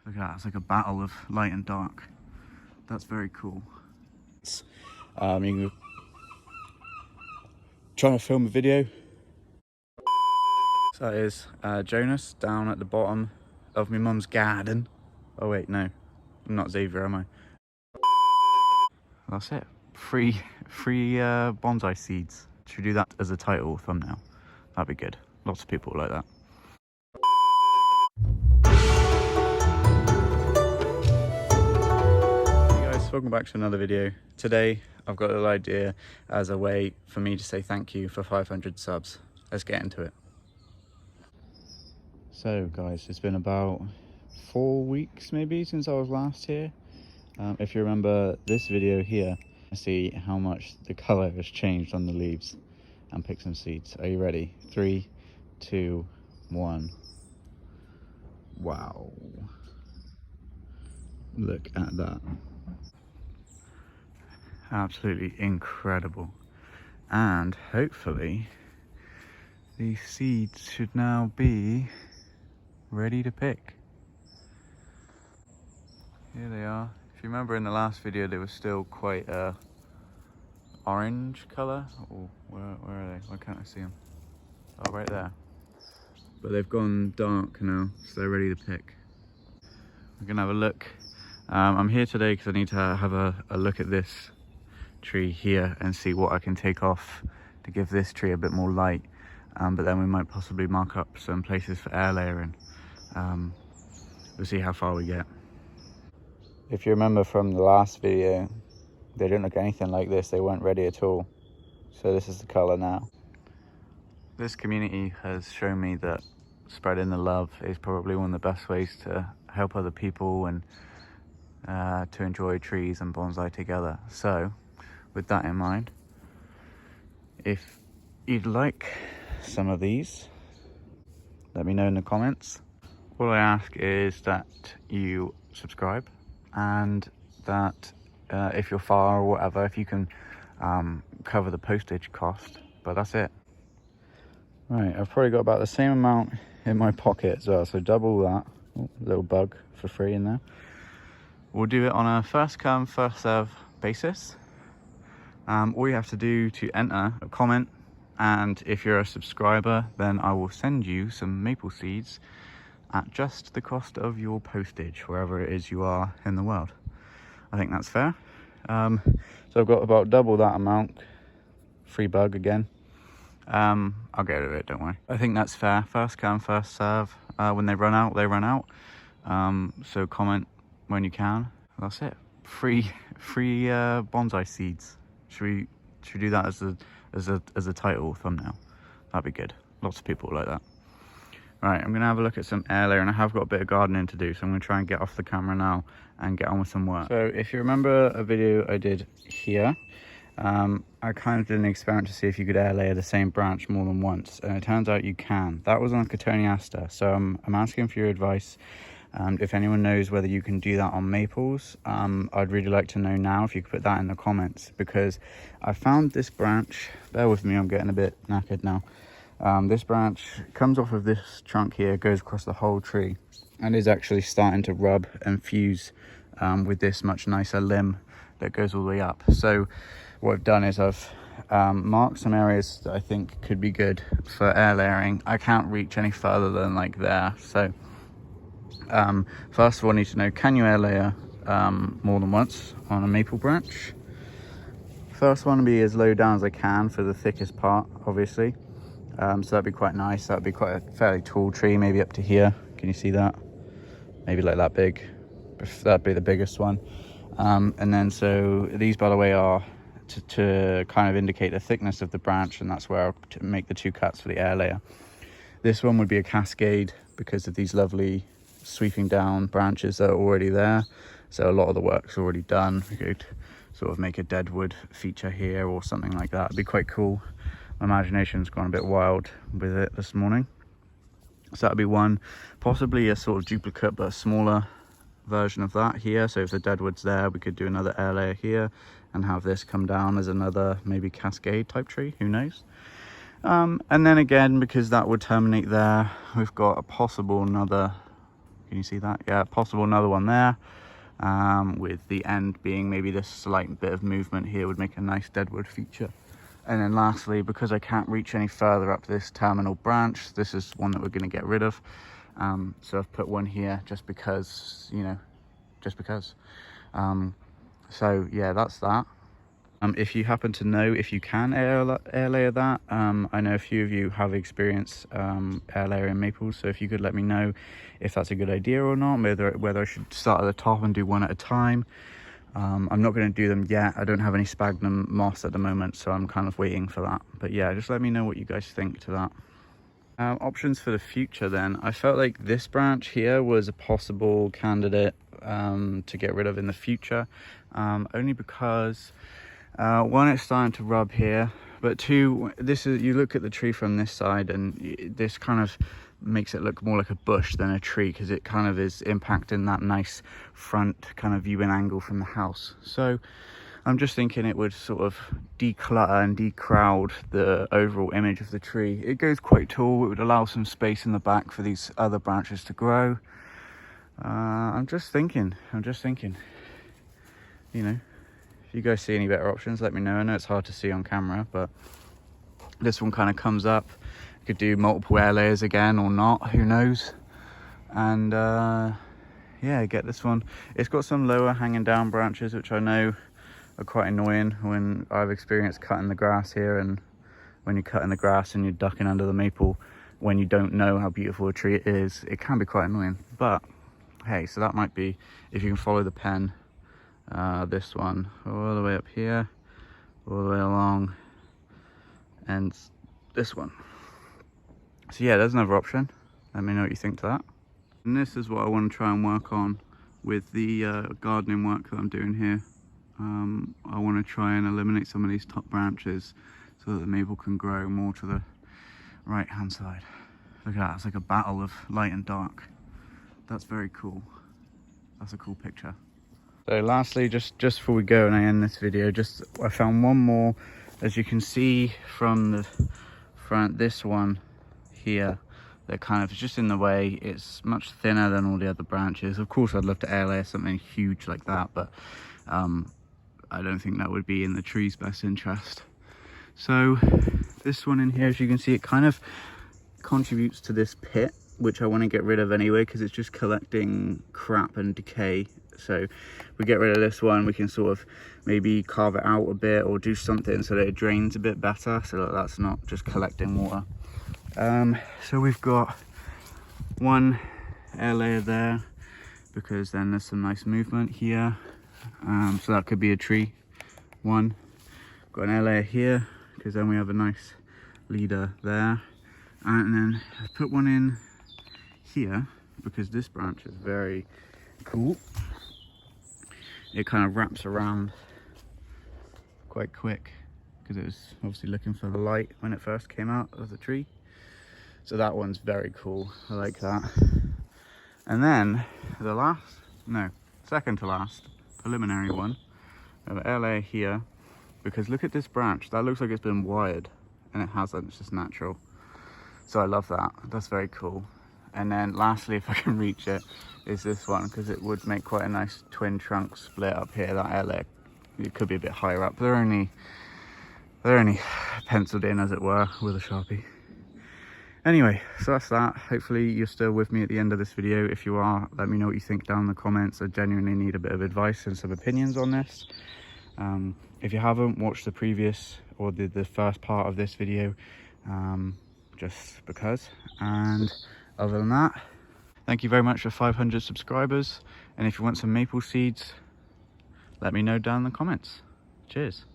Look at that, it's like a battle of light and dark. That's very cool. You trying to film a video. So that is Jonas down at the bottom of my mum's garden. Oh wait, no, I'm not Xavier, am I? That's it. Free bonsai seeds. Should we do that as a title thumbnail? That'd be good. Lots of people like that. Hey guys, welcome back to another video. Today I've got a little idea as a way for me to say thank you for 500 subs. Let's get into it. So guys, it's been about 4 weeks maybe since I was last here. If you remember this video here, see how much the color has changed on the leaves, and pick some seeds. Are you ready? 3, 2, 1. Wow, look at that. Absolutely incredible. And hopefully these seeds should now be ready to pick. Here they are. If you remember in the last video, they were still quite orange color. Oh, where are they? Why can't I see them? Oh, right there. But they've gone dark now, so they're ready to pick. We're gonna have a look. I'm here today because I need to have a look at this tree here and see what I can take off to give this tree a bit more light. But then we might possibly mark up some places for air layering. We'll see how far we get. If you remember from the last video, they didn't look anything like this. They weren't ready at all. So this is the color now. This community has shown me that spreading the love is probably one of the best ways to help other people and to enjoy trees and bonsai together. So with that in mind, if you'd like some of these, let me know in the comments. All I ask is that you subscribe, and that if you're far or whatever, if you can cover the postage cost. But that's it. Right, I've probably got about the same amount in my pocket as well, so double that. Oh, little bug for free in there. We'll do it on a first come, first serve basis. All you have to do to enter a comment, and if you're a subscriber, then I will send you some maple seeds at just the cost of your postage, wherever it is you are in the world. I think that's fair. So I've got about double that amount. Free bug again. I'll get rid of it, don't worry. I think that's fair. First come, first serve. When they run out, they run out. So comment when you can. That's it. Free bonsai seeds. Should we do that as a title thumbnail? That'd be good. Lots of people like that. Right, I'm gonna have a look at some air layer, and I have got a bit of gardening to do, so I'm gonna try and get off the camera now and get on with some work. So if you remember a video I did here, I kind of did an experiment to see if you could air layer the same branch more than once, and it turns out you can. That was on Cotoneaster, so I'm asking for your advice. If anyone knows whether you can do that on maples, I'd really like to know now if you could put that in the comments, because I found this branch. Bear with me, I'm getting a bit knackered now. This branch comes off of this trunk here, goes across the whole tree, and is actually starting to rub and fuse with this much nicer limb that goes all the way up. So what I've done is I've marked some areas that I think could be good for air layering. I can't reach any further than like there. So first of all, I need to know, can you air layer more than once on a maple branch? First one to be as low down as I can for the thickest part, obviously. So that'd be quite nice. That'd be quite a fairly tall tree, maybe up to here. Can you see that? Maybe like that big. That'd be the biggest one. And then so these, by the way, are to kind of indicate the thickness of the branch, and that's where I'll make the 2 cuts for the air layer. This one would be a cascade because of these lovely sweeping down branches that are already there. So a lot of the work's already done. We could sort of make a deadwood feature here or something like that. It'd be quite cool. My imagination's gone a bit wild with it this morning. So that'd be one, possibly a sort of duplicate but a smaller version of that here. So if the deadwood's there, we could do another air layer here and have this come down as another maybe cascade type tree, who knows. And then again, because that would terminate there, we've got a possible another Can you see that? Yeah, possible another one there. With the end being maybe this slight bit of movement here would make a nice deadwood feature. And then lastly, because I can't reach any further up this terminal branch, this is one that we're going to get rid of. So I've put one here just because, you know, just because. So yeah, that's that. If you happen to know if you can air layer that, I know a few of you have experience air layering maples, so if you could let me know if that's a good idea or not, whether I should start at the top and do one at a time. I'm not going to do them yet. I don't have any sphagnum moss at the moment, so I'm kind of waiting for that. But yeah, just let me know what you guys think to that. Options for the future then. I felt like this branch here was a possible candidate to get rid of in the future, only because one, it's starting to rub here, but two, this is, you look at the tree from this side and this kind of makes it look more like a bush than a tree, because it kind of is impacting that nice front kind of viewing angle from the house. So I'm just thinking it would sort of declutter and decrowd the overall image of the tree. It goes quite tall, it would allow some space in the back for these other branches to grow. I'm just thinking, you know, if you guys see any better options, let me know. I know it's hard to see on camera, but this one kind of comes up. You could do multiple air layers again or not, who knows. And yeah, get this one. It's got some lower hanging down branches, which I know are quite annoying when I've experienced cutting the grass here. And when you're cutting the grass and you're ducking under the maple, when you don't know how beautiful a tree it is, it can be quite annoying. But hey, so that might be, if you can follow the pen, this one all the way up here, all the way along, and this one. So yeah, there's another option. Let me know what you think to that. And this is what I want to try and work on with the gardening work that I'm doing here. I want to try and eliminate some of these top branches so that the maple can grow more to the right hand side. Look at that, it's like a battle of light and dark. That's very cool. That's a cool picture. So lastly, just before we go and I end this video, I found one more. As you can see from the front, this one here, that kind of is just in the way. It's much thinner than all the other branches. Of course, I'd love to air layer something huge like that, but I don't think that would be in the tree's best interest. So this one in here, as you can see, it kind of contributes to this pit, which I want to get rid of anyway, because it's just collecting crap and decay. So if we get rid of this one, we can sort of maybe carve it out a bit or do something so that it drains a bit better, so that that's not just collecting water. So we've got one air layer there, because then there's some nice movement here. So that could be a tree. One, got an air layer here, because then we have a nice leader there. And then I put one in here, because this branch is very cool. It kind of wraps around quite quick, because it was obviously looking for the light when it first came out of the tree. So that one's very cool, I like that. And then the second to last preliminary one, I have an air layer here, because look at this branch, that looks like it's been wired, and it hasn't, it's just natural. So I love that, that's very cool. And then lastly, if I can reach it, is this one, because it would make quite a nice twin trunk split up here. That air layer, it could be a bit higher up. They're only penciled in, as it were, with a Sharpie. Anyway, so that's that. Hopefully you're still with me at the end of this video. If you are, let me know what you think down in the comments. I genuinely need a bit of advice and some opinions on this. If you haven't watched the previous or the first part of this video, just because. And other than that, thank you very much for 500 subscribers. And if you want some maple seeds, let me know down in the comments. Cheers.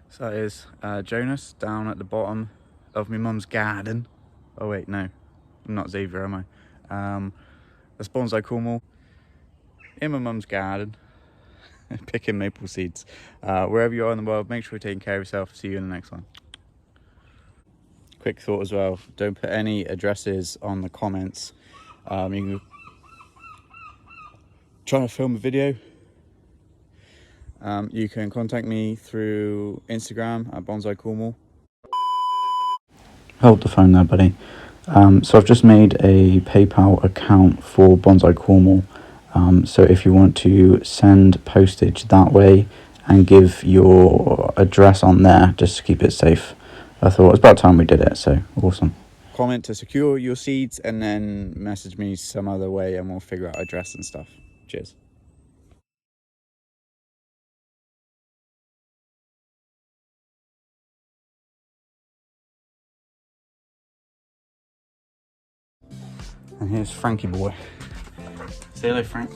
So that is Jonas down at the bottom of my mum's garden. Oh wait, no, I'm not Xavier, am I? That's Bonsai Cornwall in my mum's garden, picking maple seeds. Wherever you are in the world, make sure you're taking care of yourself. See you in the next one. Quick thought as well, don't put any addresses on the comments. You can try to film a video. You can contact me through Instagram at Bonsai Cornwall. Hold the phone there, buddy. So I've just made a PayPal account for Bonsai Cornwall. So if you want to send postage that way and give your address on there, just to keep it safe, I thought it was about time we did it, so awesome. Comment to secure your seeds and then message me some other way and we'll figure out address and stuff. Cheers. And here's Frankie boy. Say hello, Frank.